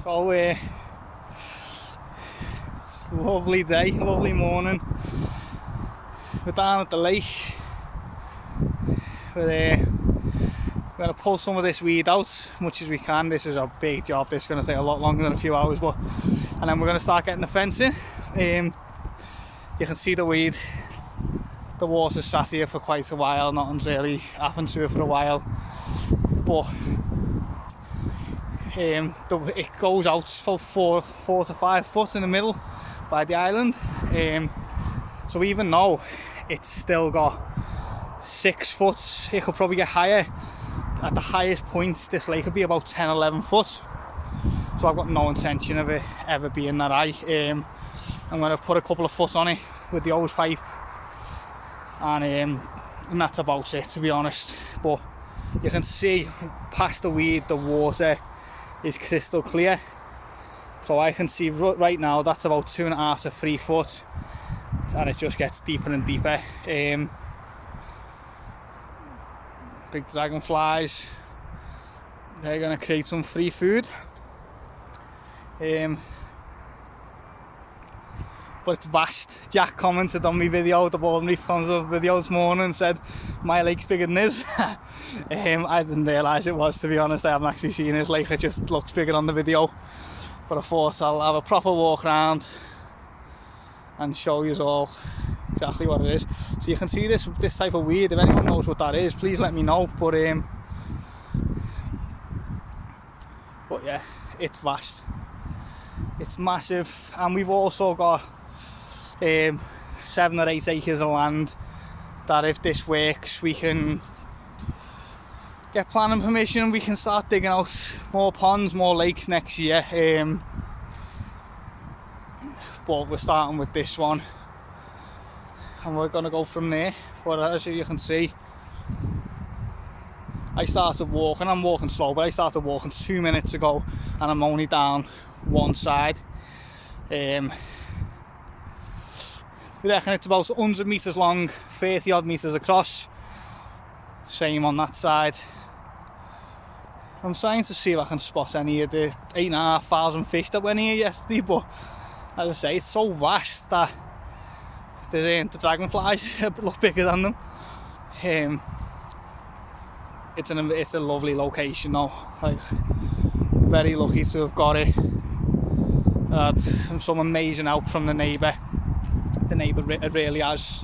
So it's a lovely day, lovely morning. We're down at the lake. We're going to pull some of this weed out as much as we can. This is a big job. This is going to take a lot longer than a few hours, and then we're going to start getting the fence in. You can see the weed. The water's sat here for quite a while. Nothing's really happened to it for a while, but it goes out about 4 to 5 foot in the middle by the island. So even though it's still got 6 foot, it could probably get higher. At the highest point, this lake could be about 10-11 foot. So I've got no intention of it ever being that high. I'm going to put a couple of foot on it with the hose pipe, and that's about it, to be honest. But you can see past the weed, the water is crystal clear. So I can see right now that's about 2.5 to 3 foot, and it just gets deeper and deeper. Big dragonflies, they're going to create some free food. But it's vast. Jack commented on my video, the Borden Reef commented video this morning, and said my lake's bigger than his. I didn't realise it was, to be honest. I haven't actually seen his lake, it just looks bigger on the video. But I thought I'll have a proper walk around and show you all exactly what it is. So you can see this type of weed. If anyone knows what that is, please let me know. But yeah, it's vast, it's massive. And we've also got 7 or 8 acres of land that, if this works, we can get planning permission and we can start digging out more ponds, more lakes next year. But we're starting with this one and we're going to go from there. But as you can see, I started walking. I'm walking slow, but I started walking 2 minutes ago and I'm only down one side. We reckon it's about 100 metres long, 30 odd metres across. Same on that side. I'm trying to see if I can spot any of the 8,500 fish that went here yesterday, but as I say, it's so vast that the dragonflies look bigger than them. It's a lovely location though. Like, very lucky to have got it. Had some amazing help from the neighbour. The neighbour really has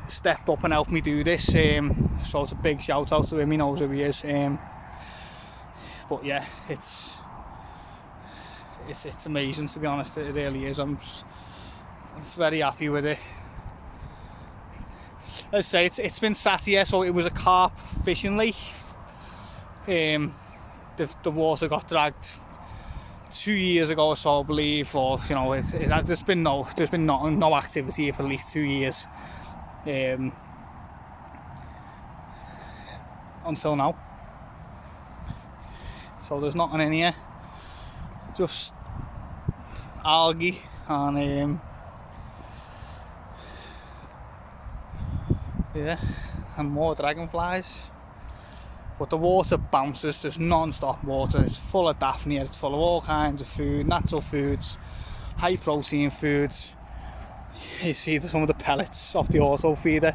stepped up and helped me do this. So it's a big shout out to him. He knows who he is. But yeah, it's amazing, to be honest. It really is. I'm very happy with it. As I say, it's been sat here, so it was a carp fishing lake. The water got dragged 2 years ago or so, I believe, or you know, there's been no activity here for at least 2 years, until now. So there's nothing in here, just algae and yeah, and more dragonflies. But the water bounces, there's non-stop water. It's full of daphne, it's full of all kinds of food, natural foods, high protein foods. You see some of the pellets off the auto feeder,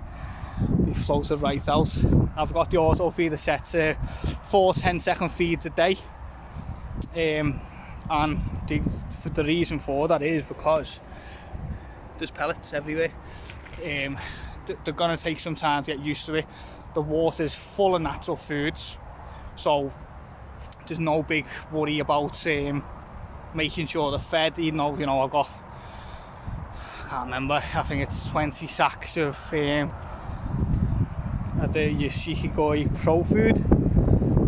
they floated right out. I've got the auto feeder set to 4 10-second feeds a day, and the reason for that is because there's pellets everywhere. They're going to take some time to get used to it. The water's full of natural foods, so there's no big worry about making sure they're fed. Even though, you know, I can't remember, I think it's 20 sacks of the Yoshikoi Pro food,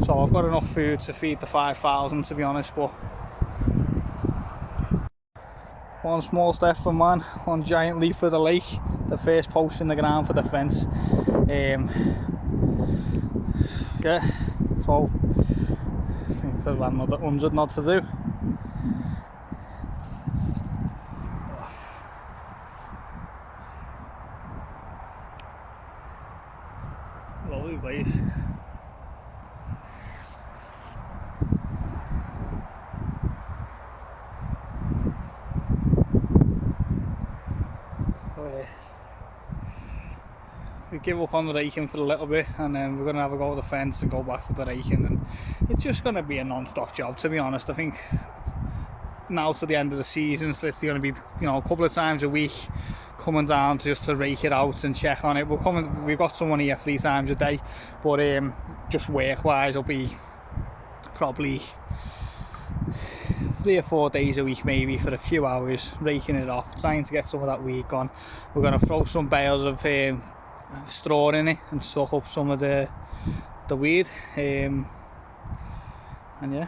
so I've got enough food to feed the 5,000, to be honest. But one small step for man, one giant leap for the lake, the first post in the ground for the fence. Yeah, so there's another 100 not to do. Lovely place. we give up on the raking for a little bit, and then we're going to have a go at the fence and go back to the raking, and it's just going to be a non-stop job, to be honest. I think now to the end of the season, so it's going to be, you know, a couple of times a week coming down just to rake it out and check on it. We've got someone here 3 times a day, but just work wise it'll be probably 3 or 4 days a week, maybe for a few hours, raking it off, trying to get some of that weed gone. We're going to throw some bales of straw in it and suck up some of the weed, and yeah,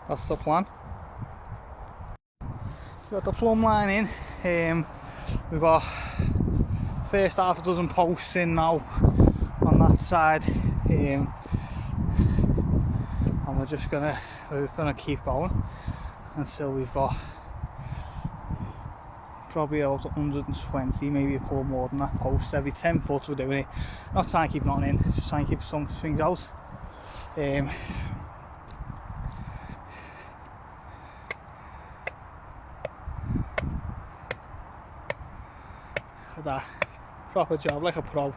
that's the plan. We've got the plumb line in, we've got first half a dozen posts in now on that side, and we're just gonna keep going until we've got probably about 120, maybe a couple more than that post. Every 10 foot we're doing it, not trying to keep nothing in, just trying to keep some things out. Look at that, proper job, like a pro.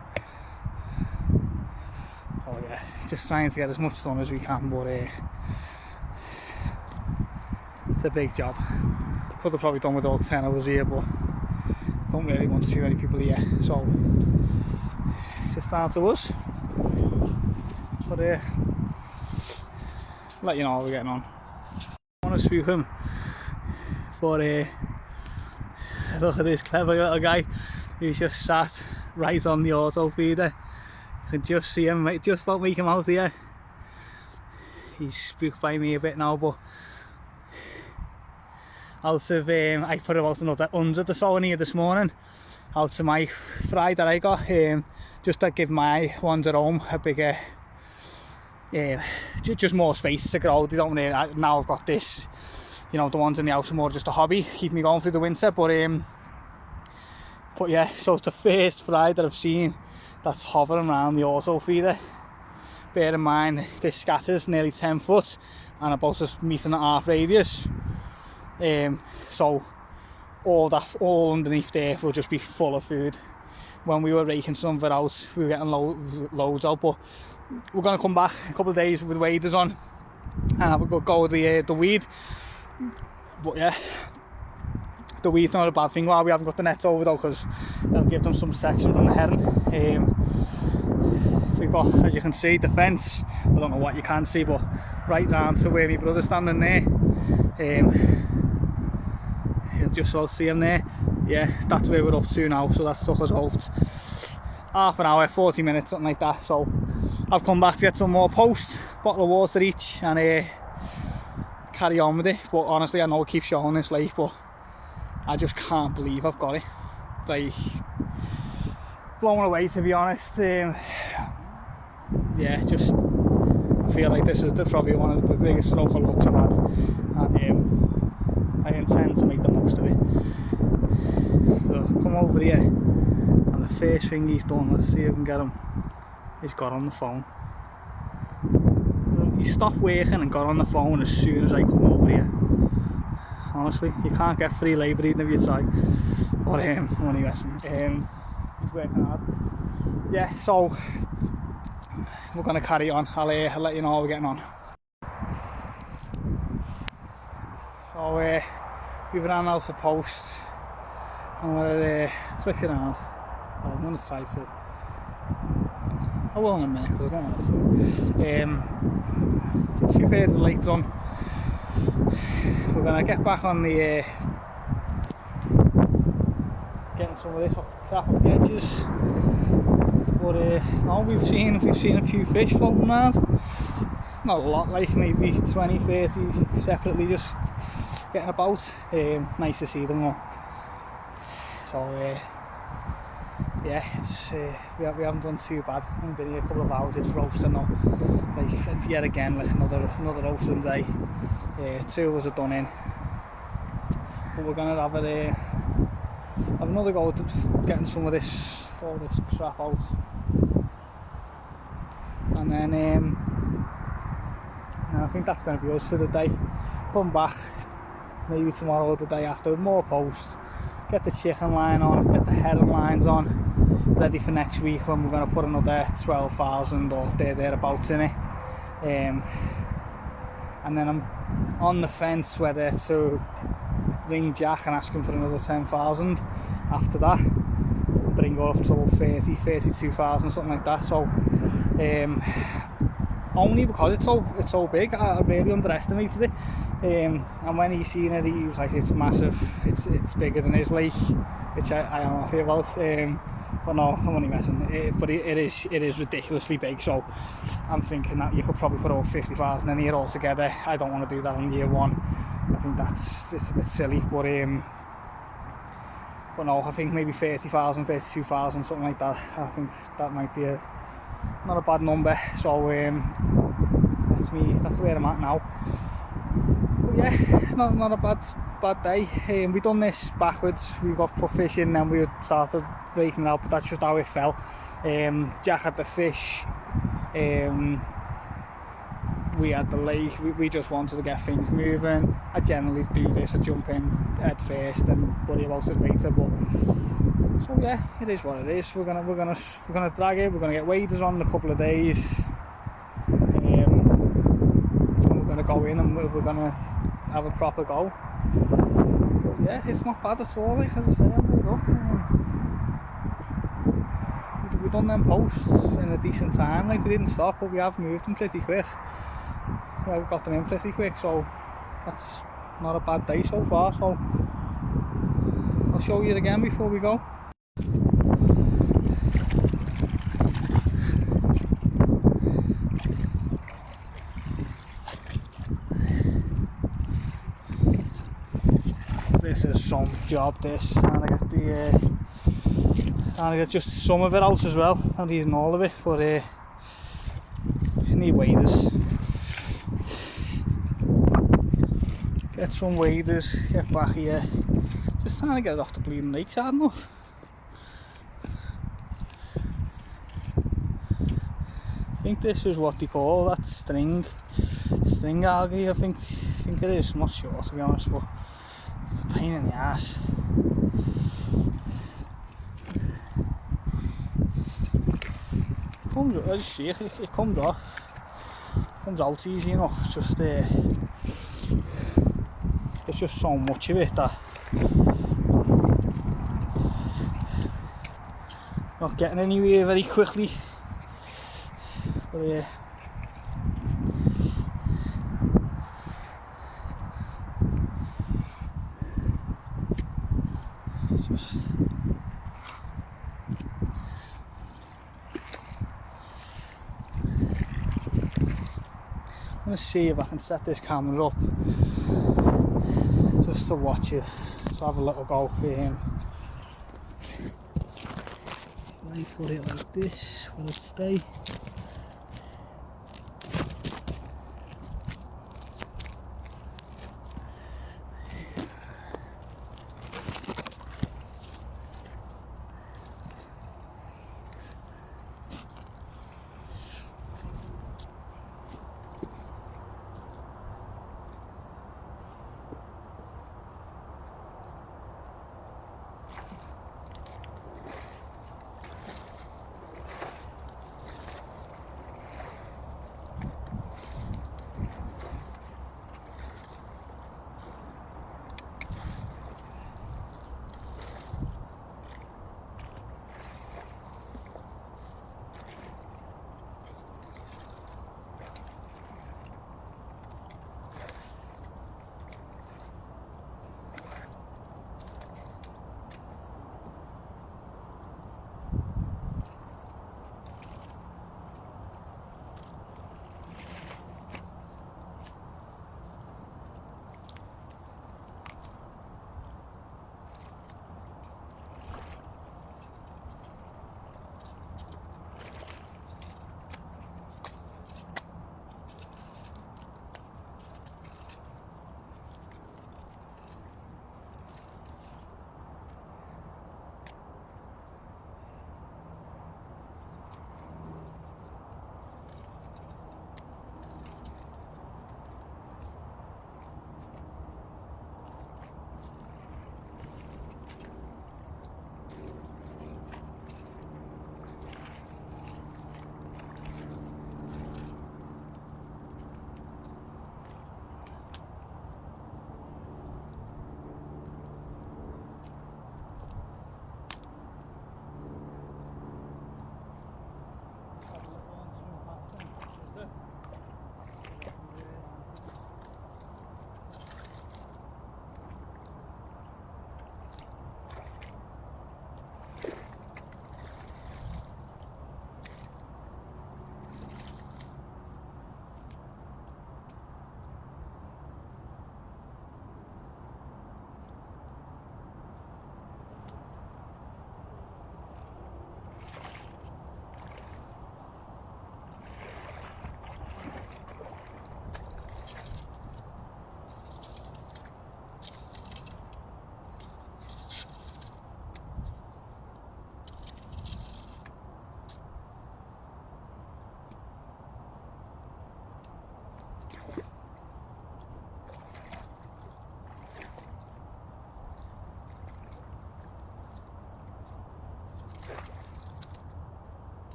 Oh yeah, just trying to get as much done as we can, but it's a big job. Could have probably done with all 10 hours here, but don't really want too many people here, so it's just down to us. But let you know how we're getting on. I want to spew him, but look at this clever little guy who's just sat right on the auto feeder. You can just see him, just about make him out here. He's spooked by me a bit now, but out of I put about another 100 or so in here this morning out of my fry that I got, just to give my ones at home a bigger, just more space to grow. They don't really, now I've got this, you know, the ones in the house are more just a hobby, keep me going through the winter, but yeah, so it's the first fry that I've seen that's hovering around the auto feeder. Bear in mind this scatter's nearly 10 foot and about a metre and a half radius, so all underneath there will just be full of food. When we were raking some of it out, we were getting loads out, but we're going to come back a couple of days with waders on and have a good go with the weed. But yeah, the weed's not a bad thing while we haven't got the nets over though, because it'll give them some section from the herring. We've got, as you can see, the fence. I don't know what you can see, but right round to where my brother's standing there, you'll just all see him there. Yeah, that's where we're up to now, so that's took us out half an hour, 40 minutes, something like that. So I've come back to get some more posts, bottle of water each, and carry on with it. But honestly, I know I keep showing this late, but I just can't believe I've got it. Like, blown away, to be honest. Yeah, just I feel like this is probably one of the biggest snowfall looks I've had, and I intend to make the most of it. So come over here, and the first thing he's done, let's see if I can get him, he's got on the phone. He stopped working and got on the phone as soon as I come over here. Honestly, you can't get free labour even if you try. But anyway, he's working hard. Yeah, so we're going to carry on. I'll let you know how we're getting on. So we've ran out of posts, and we're flicking out. Well, I'm going to try to, I will in a minute because I don't want to. 2/3 of the lake done. We're going to get back on the getting some of this off the crap off the edges. But no, we've seen a few fish floating around. Not a lot, like maybe 20, 30 separately, just getting about. Nice to see them all. So yeah, it's we haven't done too bad. We've been here a couple of hours. It's roasting now. Like yet again, like another roasting day. 2 of us are done in, but we're gonna have another go at getting some of all this crap out, and then I think that's going to be us for the day. Come back, maybe tomorrow or the day after with more posts. Get the chicken line on, get the heron lines on, ready for next week when we're going to put another 12,000 or thereabouts in it. And then I'm on the fence whether to ring Jack and ask him for another 10,000 after that, bring her up to about 32,000, something like that. So only because it's so big, I really underestimated it. And when he seen it, he was like, it's massive, it's bigger than his lake, which I am happy about. But no, I'm only messing. But it is ridiculously big, so I'm thinking that you could probably put over 50,000 in here altogether. I don't want to do that on year one. I think it's a bit silly, but no, I think maybe 30,000, 32,000, something like that. I think that might be not a bad number. So that's me. That's where I'm at now. But yeah, not a bad day. We done this backwards. We got put fish in, then we started raking it out, but that's just how it fell. Jack had the fish. We had the lake. We just wanted to get things moving. I generally do this. I jump in head first and worry about it later. But so yeah, it is what it is. We're gonna drag it. We're gonna get waders on in a couple of days. And we're gonna go in and we're gonna have a proper go. But yeah, it's not bad at all. Like as I say, I'm made up. We done them posts in a decent time. Like we didn't stop, but we have moved them pretty quick. We've got them in pretty quick, so that's not a bad day so far. So I'll show you it again before we go. This is some job, this, trying to get just some of it out as well, not even all of it, but you need waders. Get some waders, get back here, just trying to get it off the bleeding lake side enough. I think this is what they call that string algae, I think it is. I'm not sure, to be honest, but it's a pain in the ass. It comes, as you see, it comes off, comes out easy enough. Just there's just so much of it that not getting anywhere very quickly. But it's just I'm gonna see if I can set this camera up just to watch it, to have a little go for him. I put it like this, will it stay?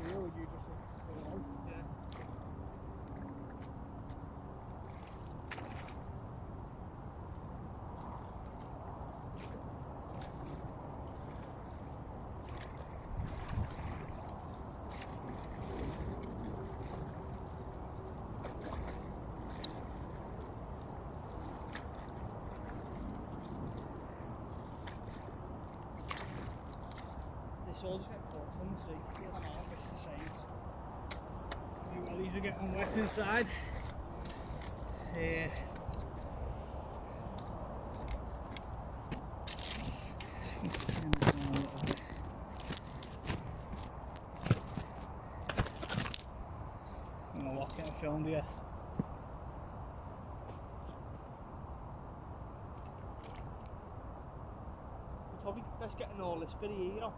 you, or you just put it out? Yeah. This all just get caught on the street. Yeah, I know, it's the same. New wellies are getting wet inside. I don't know what's getting filmed here. We're probably best getting all this bit of here up.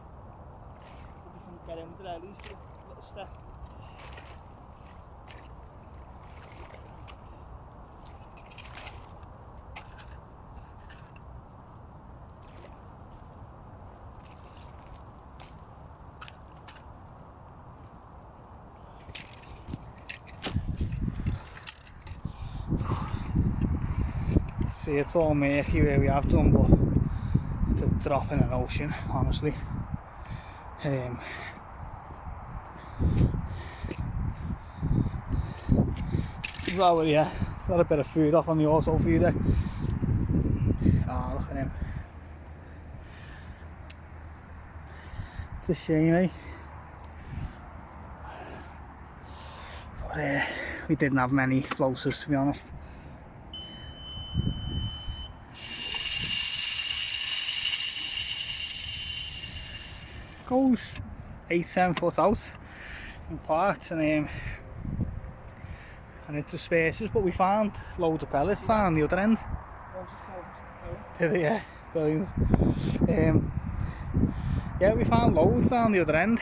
If we can get into there at least for a little step. See, it's all murky where we have done, but it's a drop in an ocean, honestly. Well, yeah, got a bit of food off on the auto feeder. Oh, look at him. It's a shame, eh? But we didn't have many floaters, to be honest. Goes 8-10 foot out in parts, and it disperses, but we found loads of pellets down the other end. Did it? Yeah, brilliant. Yeah, we found loads down the other end,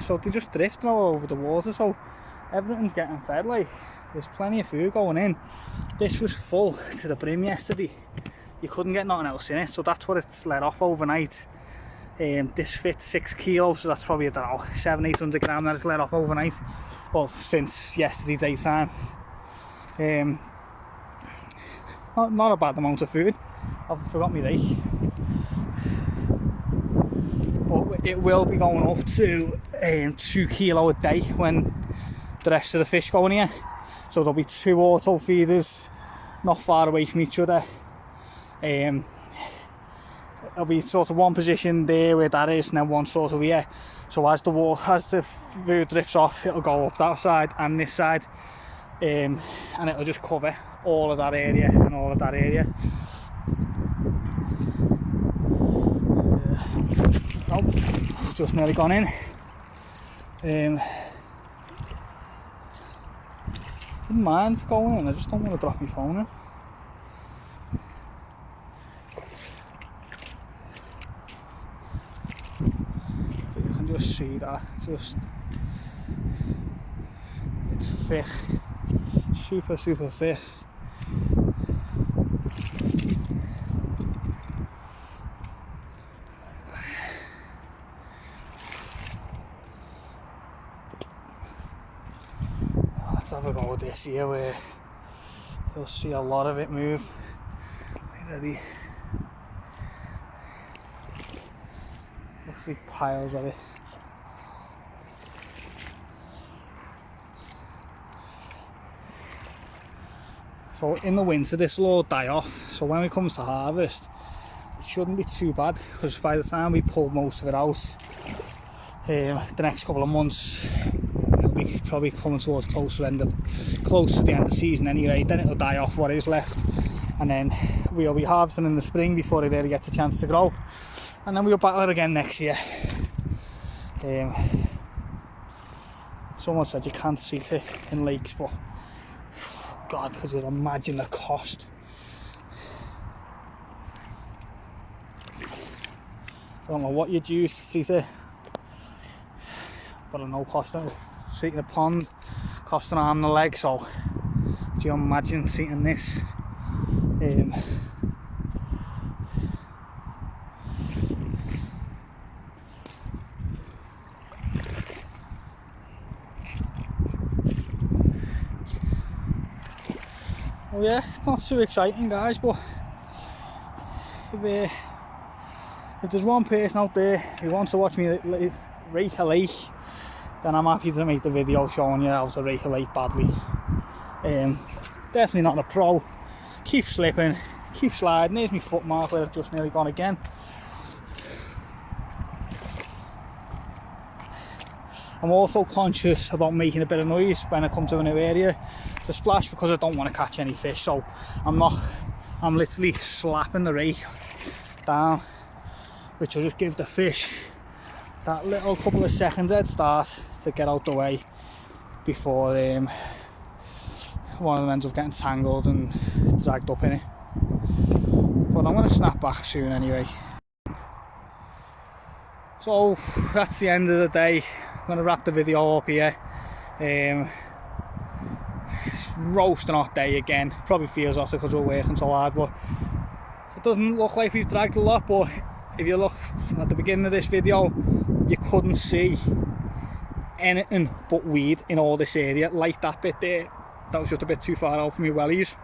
so they're just drifting all over the water, so everything's getting fed. Like, there's plenty of food going in. This was full to the brim yesterday. You couldn't get nothing else in it, so that's what it's let off overnight. This fits 6 kilos, so that's probably, I don't know, 700-800 grams that it's let off overnight. Well, since yesterday daytime. Not a bad amount of food. I've forgot my rake. But it will be going up to 2 kilo a day when the rest of the fish go in here. So there'll be 2 auto feeders not far away from each other. There'll be sort of one position there where that is, and then one sort of here. So as the food drifts off, it'll go up that side and this side, and it'll just cover all of that area and all of that area. Oh, just nearly gone in. Wouldn't mind going in, I just don't want to drop my phone in. But you can just see that, it's thick, super thick. Let's have a go at this here where you'll see a lot of it move. Ready? Looks like piles of it. So in the winter this will all die off, so when it comes to harvest it shouldn't be too bad, because by the time we pull most of it out, the next couple of months it'll be probably coming towards close to the end of the season anyway. Then it'll die off what is left, and then we'll be harvesting in the spring before it really gets a chance to grow, and then we'll battle it again next year. Someone said you can't see it in lakes, but God, could you imagine the cost? I don't know what you'd use to see it, but I know costing seating a pond cost an arm and a leg, so do you imagine seating this? Oh yeah, it's not too exciting guys, but if there's one person out there who wants to watch me rake a lake, then I'm happy to make the video showing you how to rake a lake badly. Definitely not a pro. Keep slipping, keep sliding. There's my foot mark where I've just nearly gone again. I'm also conscious about making a bit of noise when I come to a new area to splash, because I don't want to catch any fish, so I'm literally slapping the rake down, which will just give the fish that little couple of seconds head start to get out the way before one of them ends up getting tangled and dragged up in it. But I'm going to snap back soon anyway. So that's the end of the day. I'm going to wrap the video up here. It's roasting hot day again. Probably feels also because we're working so hard, but it doesn't look like we've dragged a lot. But if you look at the beginning of this video, you couldn't see anything but weed in all this area. Like that bit there, that was just a bit too far out for me wellies.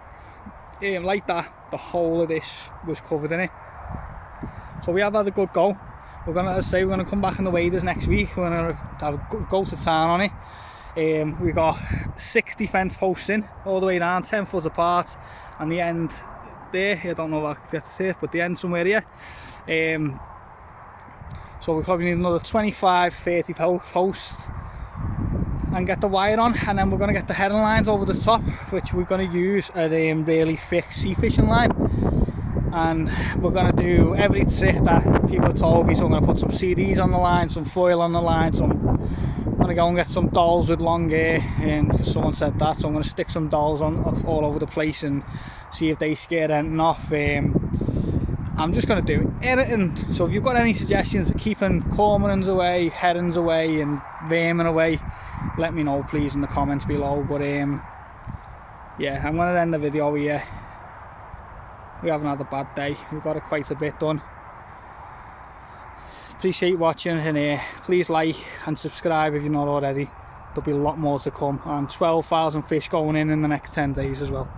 Like that, the whole of this was covered in it. So we have had a good go. We're gonna come back in the waders next week. We're gonna have a go to town on it. We got 60 fence posts in all the way down, 10 foot apart, and the end there, I don't know if I get to see it, but the end somewhere here. So we probably need another 25-30 posts and get the wire on, and then we're going to get the heading lines over the top, which we're going to use a really thick sea fishing line. And we're going to do every trick that people told me. So I'm going to put some CDs on the line, some foil on the line, I'm going to go and get some dolls with long hair, and someone said that, so I'm going to stick some dolls on all over the place and see if they scare anything off. I'm just going to do anything. So if you've got any suggestions of keeping cormorants away, herons away and vermin away, let me know please in the comments below. But yeah, I'm going to end the video here. We haven't had a bad day, we've got quite a bit done. Appreciate watching, and please like and subscribe if you're not already. There'll be a lot more to come, and 12,000 fish going in the next 10 days as well.